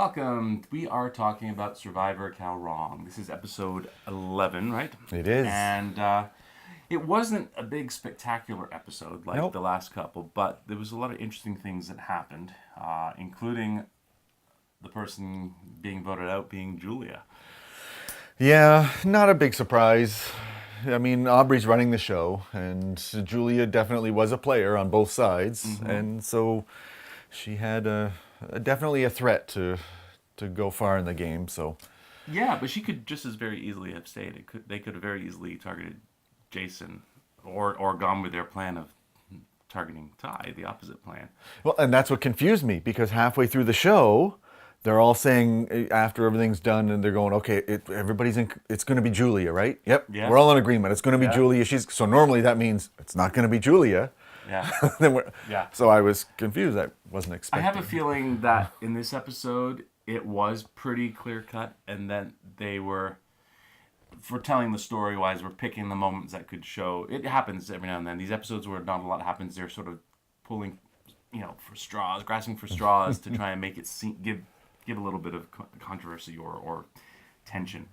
Welcome. We are talking about Survivor Kaoh Rong. This is episode 11, right? It is. And it wasn't a big spectacular episode like Nope. the last couple, but there was a lot of interesting things that happened, including the person being voted out being Julia. Yeah, not a big surprise. I mean, Aubrey's running the show, and Julia definitely was a player on both sides, and so she had definitely a threat to go far in the game. So Yeah, but she could just as very easily have stayed. They could have very easily targeted Jason or gone with their plan of targeting Ty, the opposite plan. well, and that's what confused me because halfway through the show, they're all saying after everything's done, and they're going, okay, everybody's in. It's going to be Julia, right? Yep, Yeah. we're all in agreement. It's going to be Yeah. Julia. So normally that means it's not going to be Julia. Yeah. Yeah. So I was confused. I wasn't I expecting. have a feeling that in this episode it was pretty clear cut, and then they were, for telling the story wise, we're picking the moments that could show. It happens every now and then. These episodes where not a lot happens, they're sort of pulling, for straws, grasping for straws to try and make it give a little bit of controversy or tension.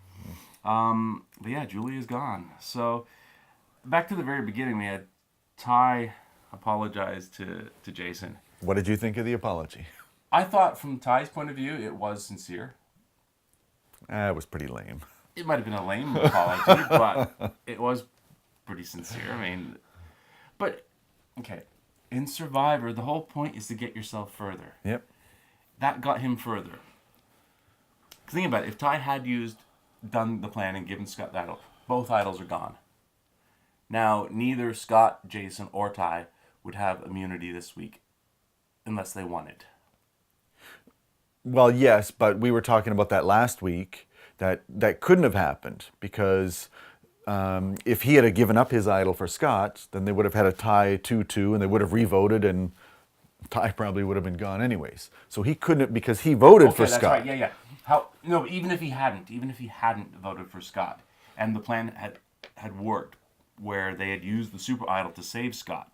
But yeah, Julia's gone. So back to the very beginning, we had Ty apologize to Jason. What did you think of the apology? I thought from Ty's point of view, it was sincere. It was pretty lame. It might have been a lame apology, but it was pretty sincere. I mean, but, okay, in Survivor, the whole point is to get yourself further. Yep. That got him further. Think about it. If Ty had done the plan and given Scott the idol, both idols are gone. Now, neither Scott, Jason, or Ty would have immunity this week unless they won it. Well, yes, but we were talking about that last week. That couldn't have happened because if he had given up his idol for Scott, then they would have had a tie 2-2, and they would have revoted, and Ty probably would have been gone anyways. So he couldn't because he voted for that's Scott. right. Yeah. No, even if he hadn't voted for Scott, and the plan had worked, where they had used the super idol to save Scott,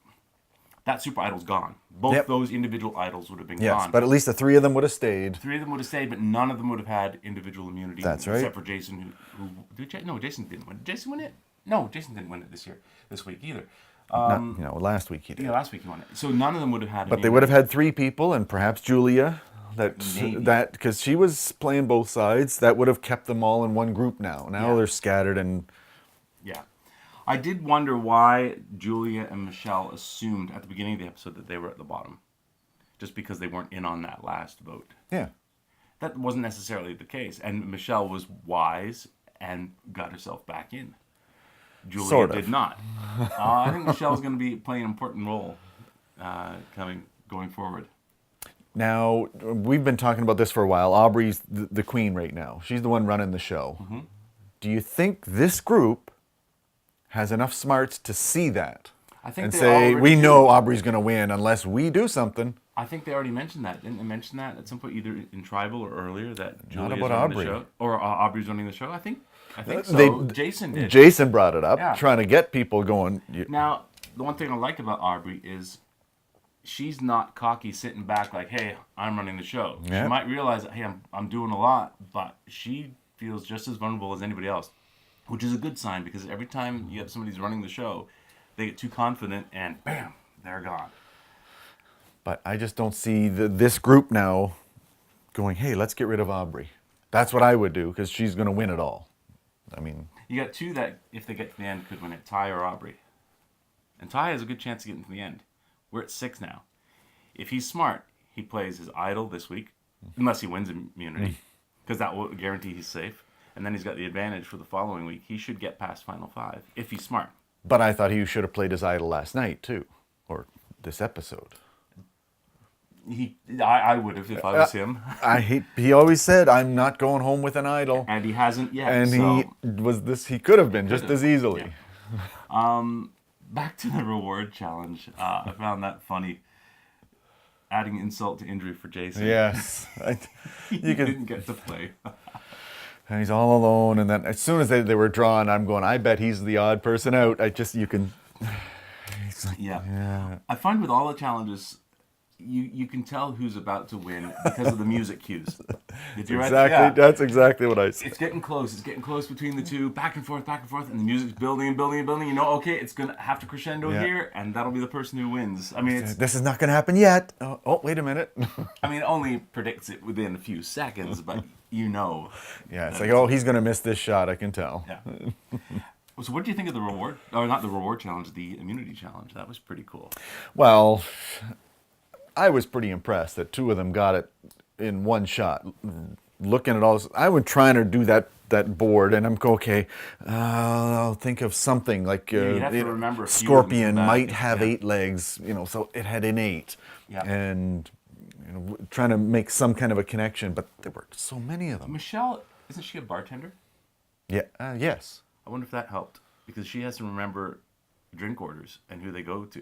that super idol's gone. Both those individual idols would have been Yes, gone. but at least the three of them would have stayed. Three of them would have stayed, but none of them would have had individual immunity. That's right. Except for Jason, no, Jason didn't win. Did Jason win it? No, Jason didn't win it this week either. Last week he did. Yeah, last week he won it. So none of them would have had. But they would have had three people, and perhaps Julia, Maybe. because she was playing both sides, that would have kept them all in one group now. Now they're scattered, and Yeah. I did wonder why Julia and Michelle assumed at the beginning of the episode that they were at the bottom. Just because they weren't in on that last vote. yeah. That wasn't necessarily the case. And Michelle was wise and got herself back in. Julia Sort of. did not. I think Michelle's going to be playing an important role going forward. Now, we've been talking about this for a while. Aubrey's the queen right now. She's the one running the show. Mm-hmm. Do you think this group has enough smarts to see that I think and they say, already we do. know Aubrey's going to win unless we do something? I think they already mentioned that. Didn't they mention that at some point, either in Tribal or earlier, that Julia's about running Aubrey. the show? Or Aubrey's running the show? I think so. Jason did. Jason brought it up, Yeah. trying to get people going. Now, the one thing I like about Aubrey is she's not cocky sitting back like, hey, I'm running the show. Yeah. She might realize that, hey, I'm doing a lot, but she feels just as vulnerable as anybody else, which is a good sign because every time you have somebody who's running the show, they get too confident and bam, they're gone. But I just don't see this group now going, hey, let's get rid of Aubrey. That's what I would do because she's going to win it all. I mean, You got two that, if they get to the end, could win it, Ty or Aubrey. And Ty has a good chance of getting to the end. We're at 6 now. If he's smart, he plays his idol this week, unless he wins immunity, because that will guarantee he's safe. And then he's got the advantage for the following week. He should get past Final 5, if he's smart. but I thought he should have played his idol last night too, or this episode. I would have if I was him. He always said, I'm not going home with an idol. And he hasn't yet. And so. he could have been just as easily. Yeah. Back to the reward challenge. I found that funny. Adding insult to injury for Jason. Yes. He didn't get to play. And he's all alone. And then as soon as they were drawn, I'm going, I bet he's the odd person out. He's like, Yeah. I find with all the challenges, you can tell who's about to win because of the music cues. Did you Exactly. Yeah. That's exactly what I said. It's getting close. It's getting close between the two, back and forth, and the music's building and building and building. You know, okay, it's gonna have to crescendo here, and that'll be the person who wins. I mean, This is not going to happen yet. Oh, wait a minute. I mean, it only predicts it within a few seconds, but you know. Yeah, it's like, oh, he's going to miss this shot. I can tell. Yeah. So, what do you think of the reward? Or not the reward challenge, the immunity challenge? That was pretty cool. Well, I was pretty impressed that two of them got it in one shot. Looking at all this, I was trying to do that board, and I'm going, okay, I'll think of something like you have to remember a few Scorpion of them might have 8 legs, so it had innate. Yeah. And trying to make some kind of a connection, but there were so many of them. Michelle, isn't she a bartender? Yeah. Yes. I wonder if that helped, because she has to remember drink orders and who they go to.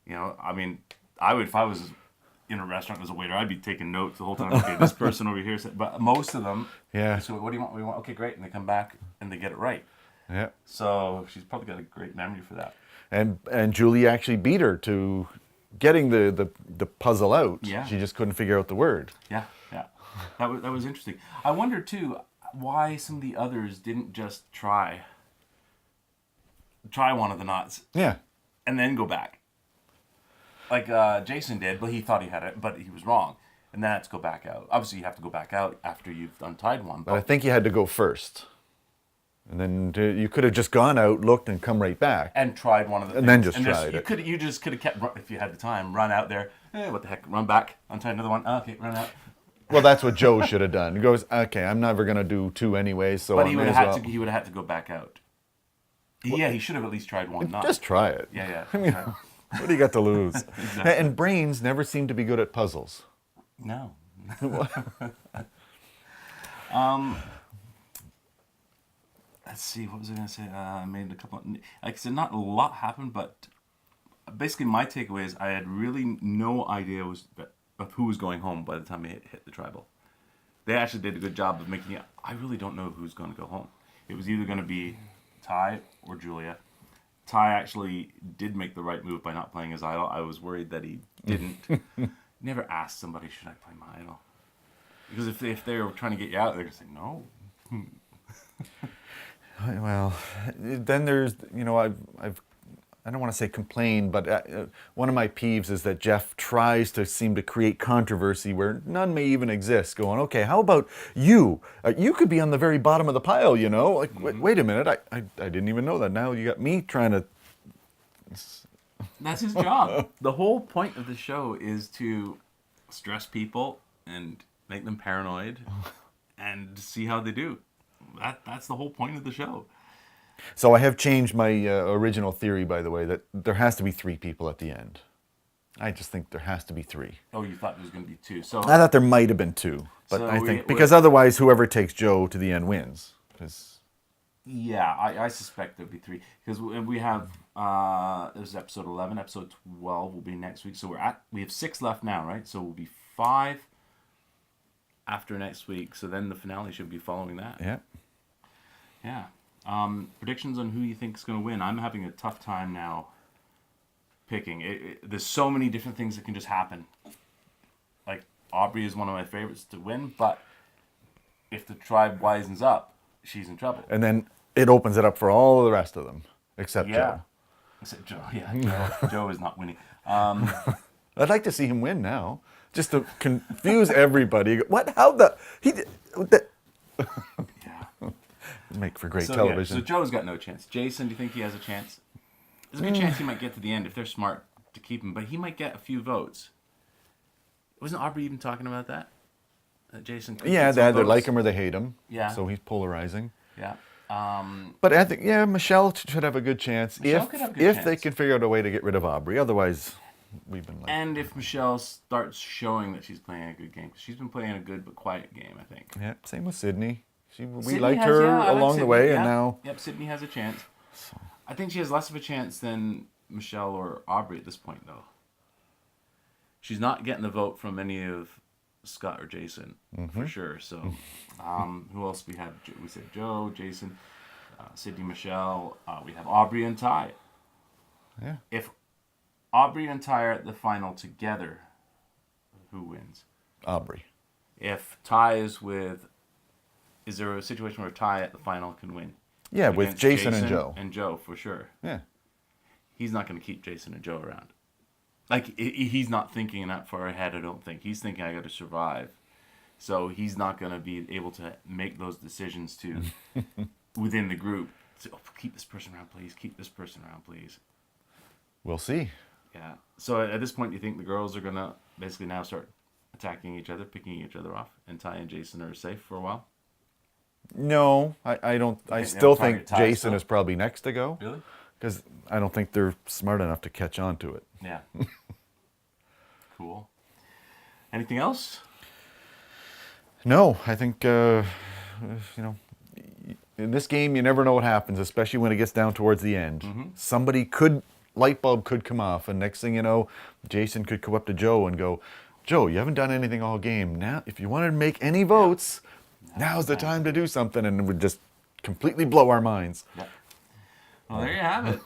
You know, I mean, I would, if I was in a restaurant as a waiter, I'd be taking notes the whole time. Okay, this person over here said, but most of them, Yeah. so what do you want? We want, okay, great, and they come back and they get it right. Yeah. So she's probably got a great memory for that. And Julie actually beat her to getting the puzzle out. Yeah. She just couldn't figure out the word. Yeah, that was interesting. I wonder too why some of the others didn't just try one of the knots Yeah. and then go back. Like Jason did, but he thought he had it, but he was wrong. And then I had to go back out. Obviously, you have to go back out after you've untied one. But I think you had to go first. And then you could have just gone out, looked, and come right back. And tried one of the things. And then just tried it. You just could have kept, if you had the time, run out there. What the heck, run back, untie another one. Okay, run out. Well, that's what Joe should have done. He goes, okay, I'm never going to do 2 anyway, so But I he may would as have well. had to. He would have had to go back out. Yeah, he should have at least tried one knot. Just try it. Yeah. I mean, what do you got to lose? Exactly. And brains never seem to be good at puzzles. No. Let's see. What was I going to say? I made a couple. Like I said, not a lot happened, but basically my takeaway is I had really no idea of who was going home by the time they hit the tribal. They actually did a good job of making it. I really don't know who's going to go home. It was either going to be Ty or Julia. Ty actually did make the right move by not playing his idol. I was worried that he didn't. Never asked somebody, should I play my idol? Because if they were trying to get you out, they're going to say no. Well, then there's, I don't want to say complain, but one of my peeves is that Jeff tries to seem to create controversy where none may even exist. Going, okay, how about you? You could be on the very bottom of the pile, Like, wait a minute, I didn't even know that. Now you got me trying to. That's his job. The whole point of the show is to stress people and make them paranoid and see how they do. That's the whole point of the show. So I have changed my original theory, by the way, that there has to be 3 people at the end. I just think there has to be 3. Oh, you thought there was going to be 2. So I thought there might have been 2, but So I we- think we- because otherwise whoever takes Joe to the end wins. 'Cause yeah, I suspect there'll be 3 because we have this is episode 11. Episode 12 will be next week. So we have 6 left now, right? So we'll be 5 after next week. So then the finale should be following that. yeah. Yeah. Predictions on who you think is going to win. I'm having a tough time now picking. There's so many different things that can just happen. Like, Aubrey is one of my favorites to win, but if the tribe wisens up, she's in trouble. And then it opens it up for all the rest of them, except Yeah. Joe. Except Joe. Yeah, Joe is not winning. I'd like to see him win now, just to confuse everybody. What? How the? He did. Yeah. Make for great So, television. so Joe's got no chance. Jason, do you think he has a chance? There's a good chance he might get to the end if they're smart to keep him, but he might get a few votes. Wasn't Aubrey even talking about that? Jason could Yeah, get some they either votes? like him or they hate him. Yeah. So he's polarizing. Yeah. But I think, Michelle should have a good chance Michelle if could have a good if they chance. can figure out a way to get rid of Aubrey. Otherwise, we've been like, And if Michelle starts showing that she's playing a good game, 'cause she's been playing a good but quiet game, I think. yeah. Same with Sydney. We Sydney liked has- her yeah, I like along the Sydney, way, yeah. and now Yep, Sydney has a chance. I think she has less of a chance than Michelle or Aubrey at this point, though. She's not getting the vote from any of Scott or Jason, for sure. So, who else we have? We said Joe, Jason, Sydney, Michelle. We have Aubrey and Ty. yeah. If Aubrey and Ty are at the final together, who wins? Aubrey. If Ty is with... Is there a situation where Ty at the final can win? Yeah, with Against Jason and Joe. And Joe, for sure. Yeah. He's not going to keep Jason and Joe around. Like, he's not thinking that far ahead, I don't think. He's thinking, I got to survive. So he's not going to be able to make those decisions to, within the group, to, oh, keep this person around, please. Keep this person around, please. We'll see. Yeah. So at this point, do you think the girls are going to basically now start attacking each other, picking each other off, and Ty and Jason are safe for a while? No, I don't. I think still they'll target think Ty Jason still? is probably next to go. Really? Because I don't think they're smart enough to catch on to it. Yeah. Cool. Anything else? No, I think, in this game, you never know what happens, especially when it gets down towards the end. Mm-hmm. Light bulb could come off, and next thing you know, Jason could come up to Joe and go, Joe, you haven't done anything all game. Now, if you wanted to make any votes, now's the time to do something, and it would just completely blow our minds. Yep. Well, there you have it.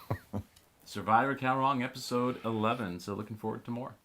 Survivor Kaoh Rong, episode 11. So looking forward to more.